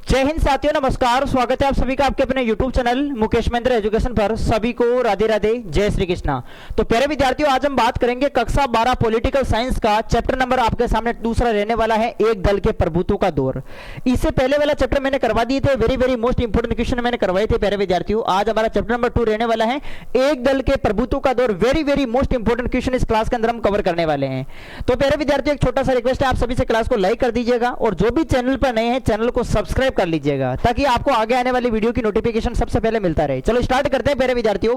जय हिंद साथियों, नमस्कार। स्वागत है आप सभी का आपके अपने YouTube channel Mukesh Mahendra education पर। सभी को राधे राधे, जय श्री कृष्णा। तो प्यारे विद्यार्थियों, आज हम बात करेंगे कक्षा 12 पॉलिटिकल साइंस का चैप्टर नंबर आपके सामने दूसरा रहने वाला है, एक दल के प्रभुत्व का दौर। इससे पहले वाला चैप्टर मैंने करवा दिए थे, वेरी मोस्ट इंपोर्टेंट क्वेश्चन मैंने करवाए थे प्यारे विद्यार्थियों। आज हमारा चैप्टर नंबर 2 रहने वाला है, एक दल के प्रभुत्व का दौर। वेरी मोस्ट इंपोर्टेंट क्वेश्चन इस क्लास के अंदर हम कवर करने वाले हैं। तो प्यारे विद्यार्थियों, एक छोटा सा रिक्वेस्ट है, आप सभी से क्लास को लाइक कर दीजिएगा और जो भी चैनल पर नए हैं चैनल को सब्सक्राइब कर लीजिएगा ताकि आपको आगे आने वाली वीडियो की नोटिफिकेशन सबसे पहले मिलता रहे। चलो स्टार्ट करते हैं प्यारे विद्यार्थियों।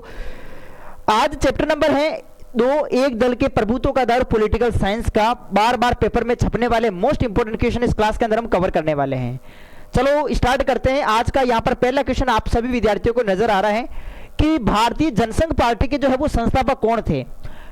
आज चैप्टर नंबर है 2, एक दल के प्रभुत्व का दौर पॉलिटिकल साइंस का। बार पेपर में छपने वाले मोस्ट इंपोर्टेंट क्वेश्चन इस क्लास के अंदर हम कवर करने वाले हैं। चलो स्टार्ट करते हैं। आज का यहाँ पर पहला क्वेश्चन आप सभी विद्यार्थियों को नजर आ रहा है कि भारतीय जनसंघ पार्टी के जो है वो संस्थापक कौन थे।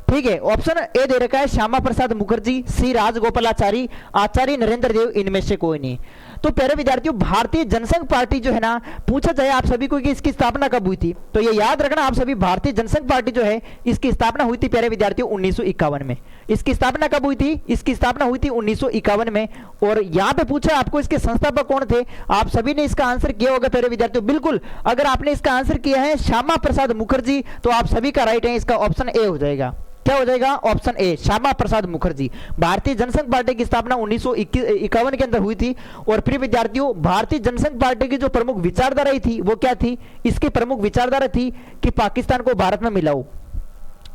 ठीक है, ऑप्शन ए दे रखा है श्यामा प्रसाद मुखर्जी, सी राजगोपालाचारी, आचार्य नरेंद्र देव, इनमें से कोई नहीं। तो प्यारे विद्यार्थियों, भारतीय जनसंघ पार्टी जो है ना, पूछा जाए आप सभी को कि इसकी स्थापना कब हुई थी, तो ये याद रखना आप सभी, भारतीय जनसंघ पार्टी जो है इसकी स्थापना हुई थी प्यारे विद्यार्थियों 1951 में। इसकी स्थापना कब हुई थी? इसकी स्थापना हुई थी 1951 में। और यहाँ पे पूछा आपको इसके संस्थापक कौन थे, आप सभी ने इसका आंसर किया होगा प्यारे विद्यार्थियों। बिल्कुल, अगर आपने इसका आंसर किया है श्यामा प्रसाद मुखर्जी तो आप सभी का राइट है, इसका ऑप्शन ए हो जाएगा। क्या हो जाएगा? Option A, Shyama Prasad Mukherjee. भारतीय जनसंघ पार्टी की स्थापना 1951 के अंदर हुई थी। और प्रिय विद्यार्थियों, भारतीय जनसंघ पार्टी की जो प्रमुख विचारधारा थी वो क्या थी? इसकी प्रमुख विचारधारा थी कि पाकिस्तान को भारत में मिलाओ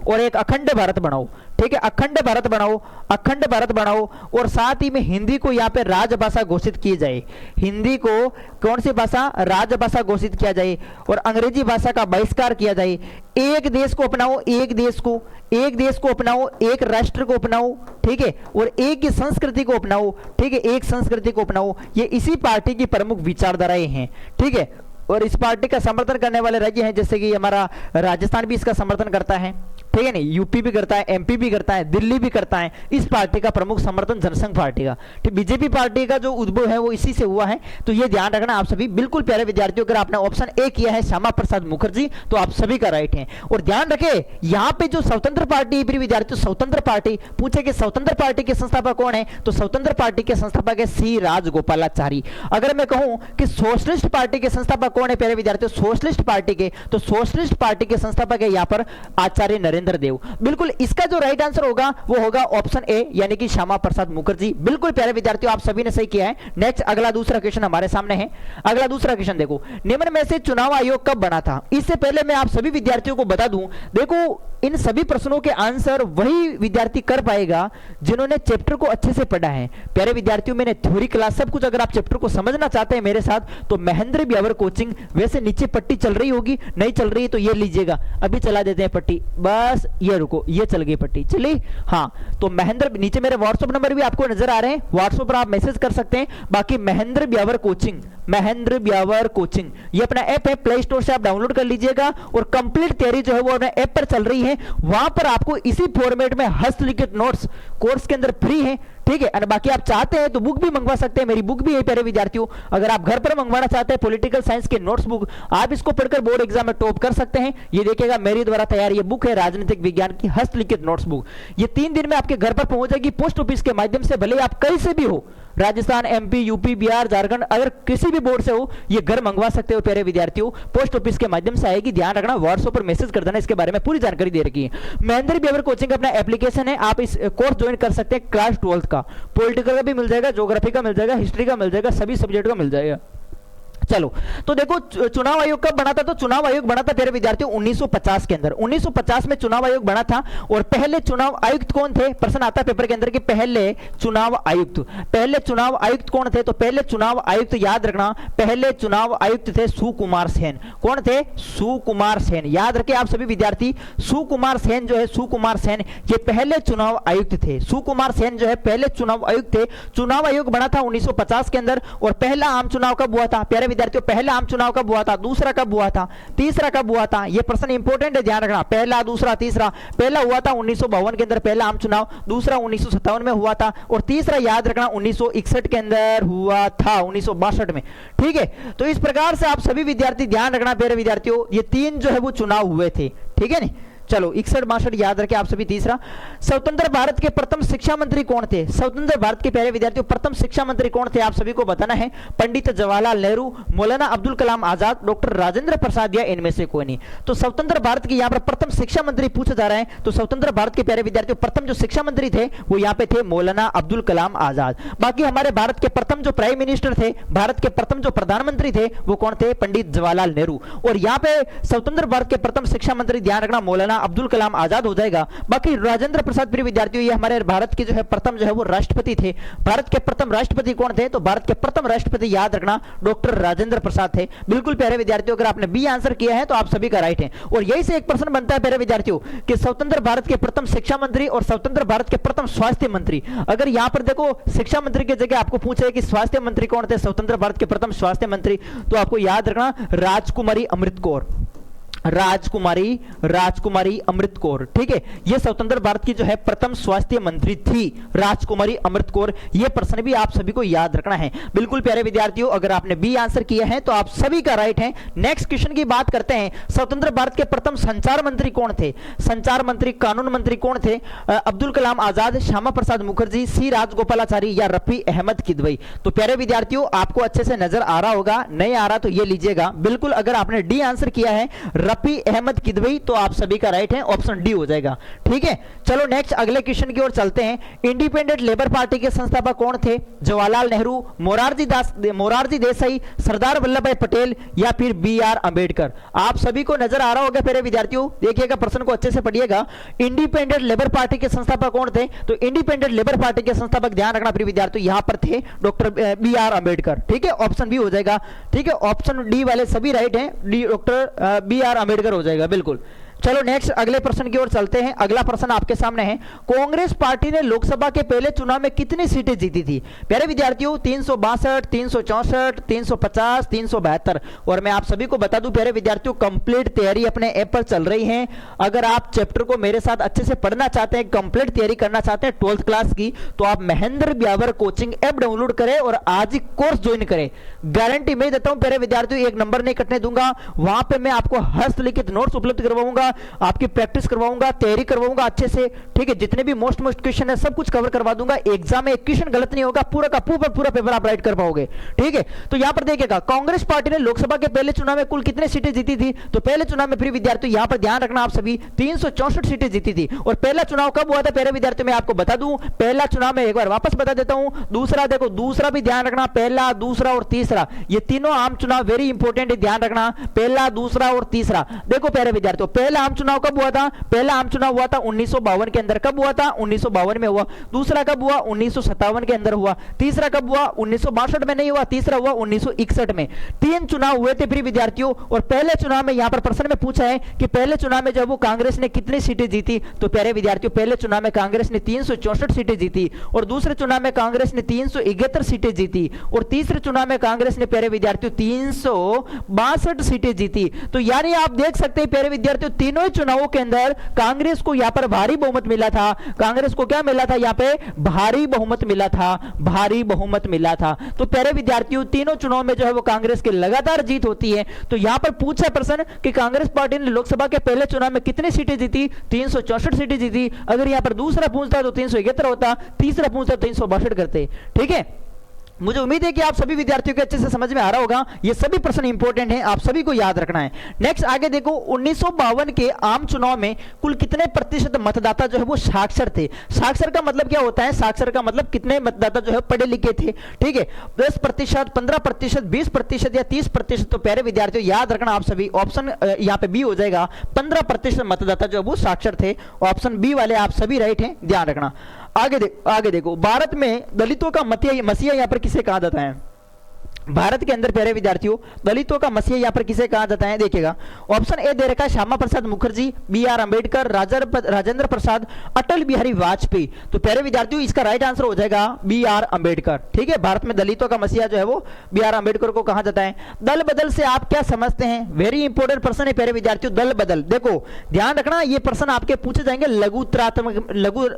और एक अखंड भारत बनाओ। ठीक है, अखंड भारत बनाओ, अखंड भारत बनाओ। और साथ ही में हिंदी को यहाँ पे राजभाषा घोषित की जाए। हिंदी को कौन सी भाषा? राजभाषा घोषित किया जाए और अंग्रेजी भाषा का बहिष्कार किया जाए। एक देश को अपनाओ, एक देश को अपनाओ, एक राष्ट्र को अपनाओ। ठीक है, और एक ही संस्कृति को अपनाओ। ठीक है, एक संस्कृति को अपनाओ। ये इसी पार्टी की प्रमुख विचारधाराएं हैं। ठीक है, और इस पार्टी का समर्थन करने वाले राज्य हैं जैसे कि हमारा राजस्थान भी इसका समर्थन करता है। ठीक है नहीं, यूपी भी करता है, एमपी भी करता है, दिल्ली भी करता है। इस पार्टी का प्रमुख समर्थन जनसंघ पार्टी का। ठीक, बीजेपी पार्टी का जो उद्भव है वो इसी से हुआ है। तो ये ध्यान रखना आप सभी। बिल्कुल प्यारे विद्यार्थियों, अगर आपने ऑप्शन ए किया है श्यामा प्रसाद मुखर्जी तो आप सभी का राइट है। और ध्यान रखे यहाँ पे जो स्वतंत्र पार्टी, प्रिय विद्यार्थियों, स्वतंत्र पार्टी पूछे कि स्वतंत्र पार्टी के संस्थापक कौन है, तो स्वतंत्र पार्टी के संस्थापक है सी राजगोपालाचारी। अगर मैं कहूं कि सोशलिस्ट पार्टी के संस्थापक कौन है प्यारे विद्यार्थियों, सोशलिस्ट पार्टी के, तो सोशलिस्ट पार्टी के संस्थापक है यहाँ पर आचार्य नरेंद्र देव। बिल्कुल, इसका जो राइट आंसर होगा वो होगा ऑप्शन ए, यानी कि श्यामा प्रसाद मुखर्जी। बिल्कुल प्यारे विद्यार्थियों, आप सभी ने सही किया है। नेक्स्ट अगला दूसरा क्वेश्चन हमारे सामने है। अगला दूसरा क्वेश्चन देखो, निम्न में से चुनाव आयोग कब बना था? इससे पहले मैं आप सभी विद्यार्थियों को बता दूं, देखो इन सभी प्रश्नों के आंसर वही विद्यार्थी कर पाएगा जिन्होंने चैप्टर को अच्छे से पढ़ा है। प्यारे विद्यार्थियों, मैंने थ्योरी क्लास सब कुछ, अगर आप चैप्टर को समझना चाहते हैं मेरे साथ तो महेंद्र ब्यावर कोचिंग, वैसे नीचे पट्टी चल रही होगी, नहीं चल रही तो ये लीजिएगा, अभी चला देते हैं पट्टी। बस ये रुको, ये चल गई पट्टी, चली। हाँ, तो महेंद्र, नीचे मेरे व्हाट्सएप नंबर भी आपको नजर आ रहे हैं, व्हाट्सएप पर आप मैसेज कर सकते हैं। बाकी महेंद्र ब्यावर कोचिंग, महेंद्र ब्यावर कोचिंग ये अपना ऐप है, प्ले स्टोर से आप डाउनलोड कर लीजिएगा। और कंप्लीट तैयारी जो है वो अपने ऐप पर चल रही है। वहां पर आपको इसी फॉर्मेट में हस्तलिखित नोट्स कोर्स के अंदर फ्री है। ठीक है, और बाकी आप चाहते हैं तो बुक भी मंगवा सकते हैं, मेरी बुक भी है प्यारे विद्यार्थियों। अगर आप घर पर मंगवाना चाहते हैं पॉलिटिकल साइंस के नोट्स बुक, आप इसको पढ़कर बोर्ड एग्जाम में टॉप कर सकते हैं। ये देखिएगा मेरे द्वारा तैयार ये बुक है, राजनीतिक विज्ञान की हस्तलिखित नोट्स बुक। ये 3 दिन में आपके घर पर पहुंच जाएगी पोस्ट ऑफिस के माध्यम से। भले आप कहीं से भी हो, राजस्थान, एमपी, यूपी, बिहार, झारखंड, अगर किसी भी बोर्ड से हो, ये घर मंगवा सकते हो प्यारे विद्यार्थियों। पोस्ट ऑफिस के माध्यम से आएगी, ध्यान रखना। व्हाट्सएप पर मैसेज कर देना, इसके बारे में पूरी जानकारी दे रखी है। महेंद्र ब्यावर कोचिंग का अपना एप्लीकेशन है, आप इस कोर्स ज्वाइन कर सकते हैं। क्लास 12th का, पॉलिटिकल का भी मिल जाएगा, ज्योग्राफी का मिल जाएगा, हिस्ट्री का मिल जाएगा, सभी सब्जेक्ट का मिल जाएगा। चलो, तो देखो चुनाव आयोग कब बना था? तो चुनाव आयोग बना था प्यारे विद्यार्थियों 1950 के अंदर। 1950 में चुनाव आयोग बना था। और पहले चुनाव आयुक्त कौन थे? प्रश्न आता है पेपर के अंदर कि पहले चुनाव आयुक्त कौन थे? तो पहले चुनाव आयुक्त याद रखना, पहले चुनाव आयुक्त थे सुकुमार सेन। कौन थे? सुकुमार सेन। याद रखे आप सभी विद्यार्थी, सुकुमार सेन जो है, सुकुमार सेन ये पहले चुनाव आयुक्त थे। सुकुमार सेन जो है पहले चुनाव आयुक्त थे। चुनाव आयोग बना था 1950 के अंदर। और पहला आम चुनाव कब हुआ था प्यारे विद्यार्थियों? पहला आम चुनाव कब हुआ था? दूसरा कब हुआ था? तीसरा कब हुआ था? यह प्रश्न इंपॉर्टेंट है, ध्यान रखना। पहला, दूसरा, तीसरा। पहला हुआ था 1952 के अंदर पहला आम चुनाव, दूसरा 1957 में हुआ था, और तीसरा याद रखना 1961 के अंदर हुआ था, 1962 में। ठीक है, तो इस प्रकार से आप सभी विद्यार्थी ध्यान रखना प्यारे विद्यार्थियों, ये 3 जो है वो चुनाव हुए थे। ठीक है नहीं, चलो 61-62 याद रखें आप सभी। तीसरा, स्वतंत्र भारत के प्रथम शिक्षा मंत्री कौन थे? स्वतंत्र भारत के प्यारे विद्यार्थियों प्रथम शिक्षा मंत्री कौन थे? आप सभी को बताना है। पंडित जवाहरलाल नेहरू, मौलाना अब्दुल कलाम आजाद, डॉक्टर राजेंद्र प्रसाद या इनमें से कोई नहीं। तो स्वतंत्र भारत के यहाँ पर प्रथम शिक्षा मंत्री पूछा जा रहा है, तो स्वतंत्र भारत के प्यारे विद्यार्थियों प्रथम जो शिक्षा मंत्री थे वो यहाँ पे थे मौलाना अब्दुल कलाम आजाद। बाकी हमारे भारत के प्रथम जो प्राइम मिनिस्टर थे, भारत के प्रथम जो प्रधानमंत्री थे वो कौन थे? पंडित जवाहरलाल नेहरू। और यहाँ पे स्वतंत्र भारत के प्रथम शिक्षा मंत्री ध्यान रखना मौलाना अब्दुल कलाम आजाद हो जाएगा। बाकी राजेंद्र प्रसाद प्रिय विद्यार्थियों ये हमारे भारत के जो है प्रथम जो है वो राष्ट्रपति थे। भारत के प्रथम राष्ट्रपति कौन थे? तो भारत के प्रथम राष्ट्रपति याद रखना डॉक्टर राजेंद्र प्रसाद थे। बिल्कुल प्यारे विद्यार्थियों, अगर आपने बी आंसर किया है तो आप सभी का राइट है। और यही से एक प्रश्न बनता है प्यारे विद्यार्थियों कि स्वतंत्र भारत के प्रथम शिक्षा मंत्री और स्वतंत्र भारत के प्रथम स्वास्थ्य मंत्री। अगर यहां पर देखो शिक्षा मंत्री की जगह आपको पूछे कि स्वास्थ्य मंत्री कौन थे, स्वतंत्र भारत के प्रथम स्वास्थ्य मंत्री, तो आपको याद रखना राजकुमारी अमृत कौर। राजकुमारी अमृत कौर, ठीक है, ये स्वतंत्र भारत की जो है प्रथम स्वास्थ्य मंत्री थी, राजकुमारी अमृत कौर। ये प्रश्न भी आप सभी को याद रखना है। बिल्कुल प्यारे विद्यार्थियों, अगर आपने बी आंसर किया है तो आप सभी का राइट है। नेक्स्ट क्वेश्चन की बात करते हैं। स्वतंत्र भारत के प्रथम संचार मंत्री कौन थे? संचार मंत्री, कानून मंत्री कौन थे? अब्दुल कलाम आजाद, श्यामा प्रसाद मुखर्जी, सी राजगोपालाचारी या रफी अहमद किदवई। तो प्यारे विद्यार्थियों आपको अच्छे से नजर आ रहा होगा, नहीं आ रहा तो ये लीजिएगा। बिल्कुल अगर आपने डी आंसर किया है रफी अहमद किदवई तो आप सभी का राइट है, ऑप्शन डी हो जाएगा। ठीक है, चलो नेक्स्ट अगले क्वेश्चन की ओर चलते हैं। इंडिपेंडेंट लेबर पार्टी के संस्थापक कौन थे? जवाहरलाल नेहरू, मोरारजी देसाई, सरदार वल्लभ भाई पटेल या फिर बी आर अंबेडकर। आप सभी को नजर आ रहा होगा प्यारे विद्यार्थियों, देखिएगा प्रश्न को अच्छे से पढ़िएगा। इंडिपेंडेंट लेबर पार्टी के संस्थापक कौन थे? तो इंडिपेंडेंट लेबर पार्टी के संस्थापक ध्यान रखना प्रिय विद्यार्थियों यहां पर थे डॉक्टर बी आर अंबेडकर। ठीक है, ऑप्शन बी हो जाएगा। ठीक है, ऑप्शन डी वाले सभी राइट हैं, D doctor B R Ambedkar हो जाएगा बिल्कुल। चलो नेक्स्ट अगले प्रश्न की ओर चलते हैं। अगला प्रश्न आपके सामने है, कांग्रेस पार्टी ने लोकसभा के पहले चुनाव में कितनी सीटें जीती थी? प्यारे विद्यार्थियों 362, 364, 350, 372। और मैं आप सभी को बता दूं प्यारे विद्यार्थियों कंप्लीट तैयारी अपने ऐप पर चल रही है। अगर आप चैप्टर को मेरे साथ अच्छे से पढ़ना चाहते हैं, कंप्लीट तैयारी करना चाहते हैं 12th क्लास की, तो आप Mahendra Beawar coaching app download करें और आज ही कोर्स ज्वाइन करें। गारंटी मैं देता हूं प्यारे विद्यार्थियों, एक नंबर नहीं कटने दूंगा। वहां पे मैं आपको हस्तलिखित नोट्स उपलब्ध करवाऊंगा, आपकी प्रैक्टिस करवाऊंगा, तैयारी करवाऊंगा अच्छे से। ठीक है, जितने भी मोस्ट क्वेश्चन है सब कुछ कवर करवा दूंगा। एग्जाम में एक क्वेश्चन गलत नहीं होगा, पूरा का पूरा पेपर आप राइट कर पाओगे। ठीक है, तो यहां पर देखिएगा कांग्रेस पार्टी ने लोकसभा के पहले चुनाव में कुल कितने सीटें जीती थी? तो पहले चुनाव में प्रिय विद्यार्थियों यहां पर ध्यान रखना आप सभी 364 सीटें जीती थी। और पहला चुनाव कब हुआ था प्यारे विद्यार्थियों, मैं आपको बता दूं। पहला चुनाव में एक बार वापस बता देता हूं। दूसरा देखो, दूसरा भी ध्यान रखना, पहला, दूसरा और तीसरा, ये तीनों आम चुनाव वेरी इंपॉर्टेंट है, ध्यान रखना। पहला, दूसरा और तीसरा। देखो प्यारे विद्यार्थियों पहला आम चुनाव कब हुआ था? पहला आम चुनाव हुआ था 1952 के अंदर। कब हुआ था? 1952 में हुआ। दूसरा कब हुआ? 1957 के अंदर हुआ। तीसरा कब हुआ? 1962 में नहीं हुआ, तीसरा हुआ 1961 में। 3 चुनाव हुए थे प्रिय विद्यार्थियों। और पहले चुनाव में यहां पर प्रश्न में पूछा है कि पहले चुनाव में जब वो कांग्रेस ने कितनी सीटें जीती, तो प्यारे विद्यार्थियों पहले चुनाव में कांग्रेस ने 364 सीटें जीती। और दूसरे चुनाव में कांग्रेस ने 371 सीटें जीती। और तीसरे चुनाव में कांग्रेस ने प्यारे विद्यार्थियों 362 सीटें जीती। तो यानी आप देख सकते हैं प्यारे विद्यार्थियों तीनों ही चुनावों के अंदर कांग्रेस को यहां पर भारी बहुमत मिला था। कांग्रेस को क्या मिला था? यहां पे भारी बहुमत मिला था, भारी बहुमत मिला था। तो प्यारे विद्यार्थियों तीनों चुनाव में जो है वो कांग्रेस की लगातार जीत होती है। तो यहां पर पूछा प्रश्न कि कांग्रेस पार्टी ने लोकसभा के पहले चुनाव में कितनी सीटें जीती? 364 सीटें जीती। अगर यहां पर दूसरा पूछता तो 371 होता, तीसरा पूछता 362 करते। ठीक है, मुझे उम्मीद है कि आप सभी विद्यार्थियों को अच्छे से समझ में आ रहा होगा। ये सभी प्रश्न इंपॉर्टेंट हैं, आप सभी को याद रखना है। नेक्स्ट आगे देखो, 1952 के आम चुनाव में कुल कितने प्रतिशत मतदाता जो है वो साक्षर थे? साक्षर का मतलब क्या होता है? साक्षर का मतलब कितने मतदाता जो है पढ़े लिखे थे। ठीक है, 10%, 15%, 20% या 30%। तो प्यारे विद्यार्थियों याद रखना आप सभी, ऑप्शन यहाँ पे बी हो जाएगा। 15% मतदाता जो है वो साक्षर थे। ऑप्शन बी वाले आप सभी राइट हैं, ध्यान रखना। आगे देखो, भारत में दलितों का मसीहा यहाँ पर किसे कहा जाता है? भारत के अंदर प्यारे विद्यार्थियों दलितों का मसीहा यहां पर किसे कहा जाता है? देखिएगा ऑप्शन ए दे रखा है श्यामा प्रसाद मुखर्जी, बी आर अंबेडकर, राजेंद्र प्रसाद, अटल बिहारी वाजपेयी। तो प्यारे विद्यार्थियों इसका राइट आंसर हो जाएगा बी आर अंबेडकर। ठीक है, भारत में दलितों का मसीहा जो है वो बी आर अंबेडकर को कहा जाता है। दल बदल से आप क्या समझते हैं? वेरी इंपॉर्टेंट प्रश्न है प्यारे विद्यार्थियों, दल बदल। देखो ध्यान रखना, ये प्रश्न आपके पूछे जाएंगे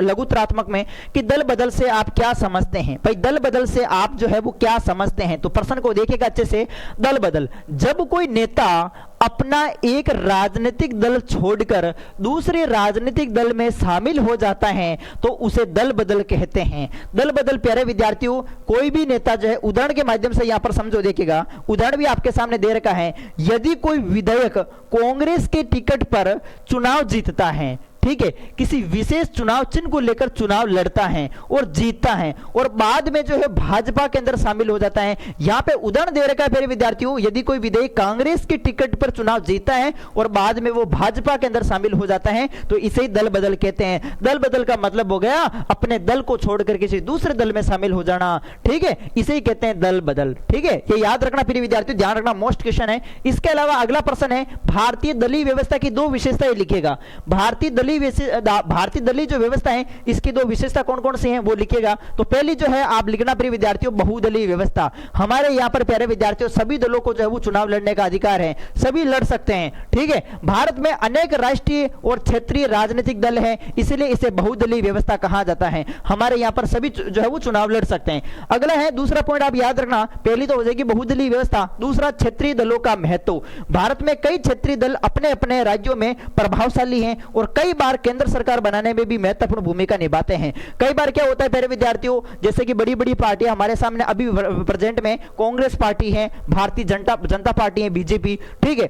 लघुत्रात्मक में कि दल बदल से आप क्या समझते हैं। भाई दल बदल से आप जो है वो क्या समझते हैं? तो प्रश्न प्रश्न को देखिएगा अच्छे से। दल बदल, जब कोई नेता अपना एक राजनीतिक दल छोड़कर दूसरे राजनीतिक दल में शामिल हो जाता है तो उसे दल बदल कहते हैं। दल बदल प्यारे विद्यार्थियों, कोई भी नेता जो है, उदाहरण के माध्यम से यहां पर समझो, देखिएगा उदाहरण भी आपके सामने दे रखा है। यदि कोई विधायक कांग्रेस के टिकट पर चुनाव जीतता है, ठीक है, किसी विशेष चुनाव चिन्ह को लेकर चुनाव लड़ता है और जीतता है और बाद में जो है भाजपा के अंदर शामिल हो जाता है। यहां पे उदाहरण दे रखा है मेरे विद्यार्थियों, यदि कोई विधायक कांग्रेस के टिकट पर चुनाव जीतता है और बाद में वो भाजपा के अंदर शामिल हो जाता है तो इसे ही दल बदल कहते हैं। दल बदल का मतलब हो गया अपने दल को छोड़कर किसी दूसरे दल में शामिल हो जाना, ठीक है, इसे ही कहते हैं दल बदल। ठीक है, ये याद रखना प्रिय विद्यार्थियों, ध्यान रखना, मोस्ट क्वेश्चन है। इसके अलावा अगला प्रश्न है, भारतीय दलीय व्यवस्था की दो विशेषताएं लिखिएगा। भारतीय दलीय जो व्यवस्था है इसकी दो विशेषता कौन कौन सी हैं वो लिखिएगा। तो पहली जो है आप लिखना प्रिय विद्यार्थियों, बहुदलीय व्यवस्था। हमारे यहां पर प्यारे विद्यार्थियों सभी दलों को जो है वो चुनाव लड़ने का अधिकार है, सभी लड़ सकते हैं। ठीक है, भारत में अनेक राष्ट्रीय और क्षेत्रीय राजनीतिक दल हैं, इसलिए इसे बहुदलीय व्यवस्था कहा जाता है। हमारे यहां पर सभी जो है वो चुनाव लड़ सकते हैं। अगला है दूसरा पॉइंट, आप याद रखना, पहली तो हो जाएगी बहुदलीय व्यवस्था, दूसरा क्षेत्रीय दलों का महत्व। भारत में कई क्षेत्रीय दल अपने अपने राज्यों में प्रभावशाली हैं और कई बार केंद्र सरकार बनाने में भी महत्वपूर्ण भूमिका निभाते हैं। कई बार क्या होता है प्यारे विद्यार्थियों, जैसे कि बड़ी बड़ी पार्टियां हमारे सामने अभी प्रेजेंट में कांग्रेस पार्टी है, भारतीय जनता पार्टी है, बीजेपी, ठीक है,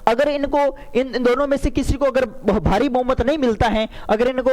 अगर इनको इन दोनों में से किसी को अगर भारी बहुमत नहीं मिलता है, अगर इनको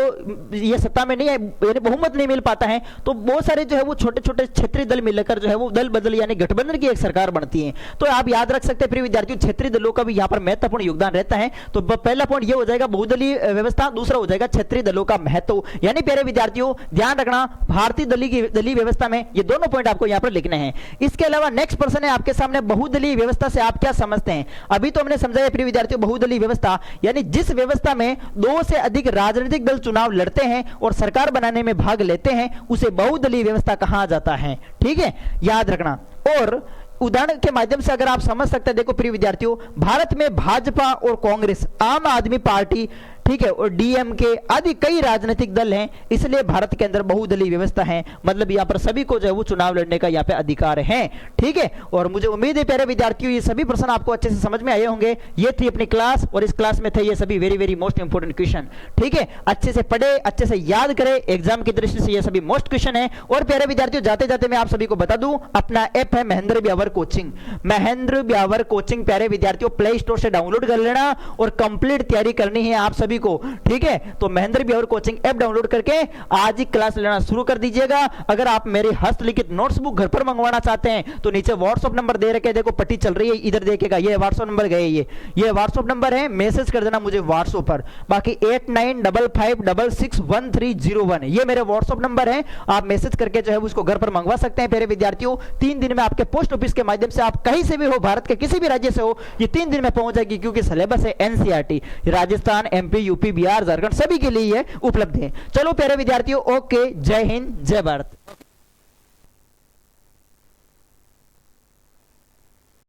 ये सत्ता में नहीं है, यानी बहुमत नहीं मिल पाता है, तो बहुत सारे जो है वो छोटे छोटे क्षेत्रीय दल मिलकर जो है वो दल बदल यानी गठबंधन की एक सरकार बनती है। तो आप याद रख सकते हैं प्रिय विद्यार्थियों, क्षेत्रीय दलों का भी यहाँ पर महत्वपूर्ण योगदान रहता है। तो पहला पॉइंट ये हो जाएगा बहुदलीय व्यवस्था, दूसरा हो जाएगा क्षेत्रीय दलों का महत्व। यानी प्यारे विद्यार्थियों ध्यान रखना, भारतीय दलीय व्यवस्था में ये दोनों पॉइंट आपको यहाँ पर लिखने हैं। इसके अलावा नेक्स्ट प्रश्न है आपके सामने, बहुदलीय व्यवस्था से आप क्या समझते हैं। अभी तो हमने समझा प्रिय विद्यार्थियों, बहुदलीय व्यवस्था यानी जिस व्यवस्था में दो से अधिक राजनीतिक दल चुनाव लड़ते हैं और सरकार बनाने में भाग लेते हैं उसे बहुदलीय व्यवस्था कहा जाता है। ठीक है, याद रखना। और उदाहरण के माध्यम से अगर आप समझ सकते हैं, देखो प्रिय विद्यार्थियों, भारत में भाजपा और कांग्रेस, आम आदमी पार्टी, ठीक है, और डीएमके आदि कई राजनीतिक दल हैं, इसलिए भारत के अंदर बहुदलीय व्यवस्था है। मतलब यहाँ पर सभी को जो है वो चुनाव लड़ने का यहाँ पे अधिकार है। ठीक है, और मुझे उम्मीद है प्यारे विद्यार्थियों ये सभी प्रश्न आपको अच्छे से समझ में आए होंगे। ये थी अपनी क्लास और इस क्लास में थे ये सभी very very most important question. ठीक है, अच्छे से पढ़े, अच्छे से याद करें, एग्जाम की दृष्टि से ये सभी मोस्ट क्वेश्चन है। और प्यारे विद्यार्थियों जाते जाते मैं आप सभी को बता दूं, अपना ऐप है महेंद्र ब्यावर कोचिंग। महेंद्र ब्यावर कोचिंग प्यारे विद्यार्थियों प्ले स्टोर से डाउनलोड कर लेना और कंप्लीट तैयारी करनी है आप सभी को। ठीक है, तो Mahendra Beawar coaching app download करके आज ही क्लास लेना शुरू कर दीजिएगा। अगर आप मेरे हस्तलिखित नोट्स बुक घर पर मंगवाना चाहते हैं तो नीचे व्हाट्सएप नंबर दे रखे, देखो पट्टी चल रही है, इधर देखिएगा, ये व्हाट्सएप नंबर गए, ये व्हाट्सएप नंबर है, मैसेज कर देना मुझे व्हाट्सएप पर। बाकी 8955661301 ये मेरे व्हाट्सएप नंबर है, आप मैसेज करके जो है उसको घर पर मंगवा सकते हैं। मेरे विद्यार्थियों 3 दिन में आपके पोस्ट ऑफिस के माध्यम से, आप कहीं से भी हो, भारत के किसी भी राज्य से हो, ये 3 दिन में पहुंच जाएगी, क्योंकि सिलेबस है NCERT, Rajasthan, MP, UP, Bihar, Jharkhand सभी के लिए उपलब्ध है। चलो प्यारे विद्यार्थियों, ओके, जय हिंद, जय भारत।